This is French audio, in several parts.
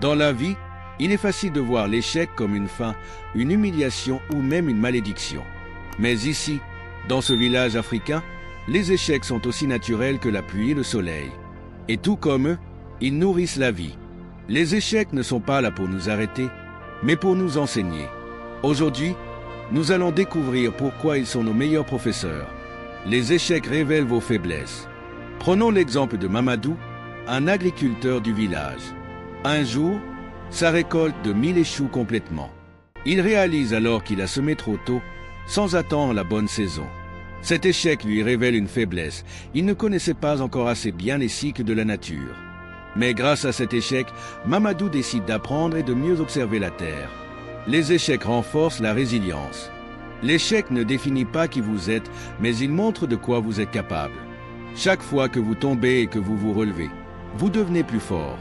Dans la vie, il est facile de voir l'échec comme une fin, une humiliation ou même une malédiction. Mais ici, dans ce village africain, les échecs sont aussi naturels que la pluie et le soleil. Et tout comme eux, ils nourrissent la vie. Les échecs ne sont pas là pour nous arrêter, mais pour nous enseigner. Aujourd'hui, nous allons découvrir pourquoi ils sont nos meilleurs professeurs. Les échecs révèlent vos faiblesses. Prenons l'exemple de Mamadou, un agriculteur du village. Un jour, sa récolte de mil échoue complètement. Il réalise alors qu'il a semé trop tôt, sans attendre la bonne saison. Cet échec lui révèle une faiblesse. Il ne connaissait pas encore assez bien les cycles de la nature. Mais grâce à cet échec, Mamadou décide d'apprendre et de mieux observer la terre. Les échecs renforcent la résilience. L'échec ne définit pas qui vous êtes, mais il montre de quoi vous êtes capable. Chaque fois que vous tombez et que vous vous relevez, vous devenez plus fort.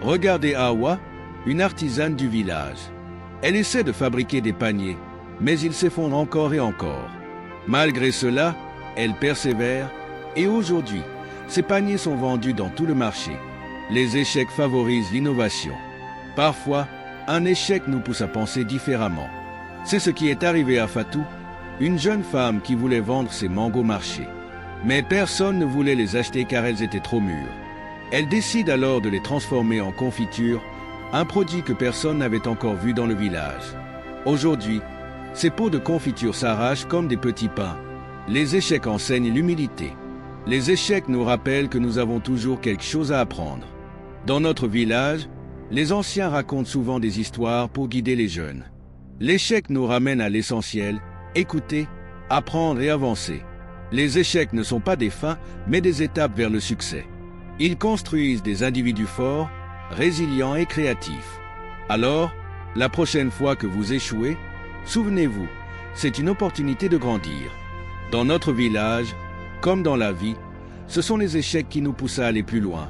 Regardez Awa, une artisane du village. Elle essaie de fabriquer des paniers, mais ils s'effondrent encore et encore. Malgré cela, elle persévère et aujourd'hui, ces paniers sont vendus dans tout le marché. Les échecs favorisent l'innovation. Parfois, un échec nous pousse à penser différemment. C'est ce qui est arrivé à Fatou, une jeune femme qui voulait vendre ses mangos au marché. Mais personne ne voulait les acheter car elles étaient trop mûres. Elle décide alors de les transformer en confiture, un produit que personne n'avait encore vu dans le village. Aujourd'hui, ces pots de confiture s'arrachent comme des petits pains. Les échecs enseignent l'humilité. Les échecs nous rappellent que nous avons toujours quelque chose à apprendre. Dans notre village, les anciens racontent souvent des histoires pour guider les jeunes. L'échec nous ramène à l'essentiel, écouter, apprendre et avancer. Les échecs ne sont pas des fins, mais des étapes vers le succès. Ils construisent des individus forts, résilients et créatifs. Alors, la prochaine fois que vous échouez, souvenez-vous, c'est une opportunité de grandir. Dans notre village, comme dans la vie, ce sont les échecs qui nous poussent à aller plus loin.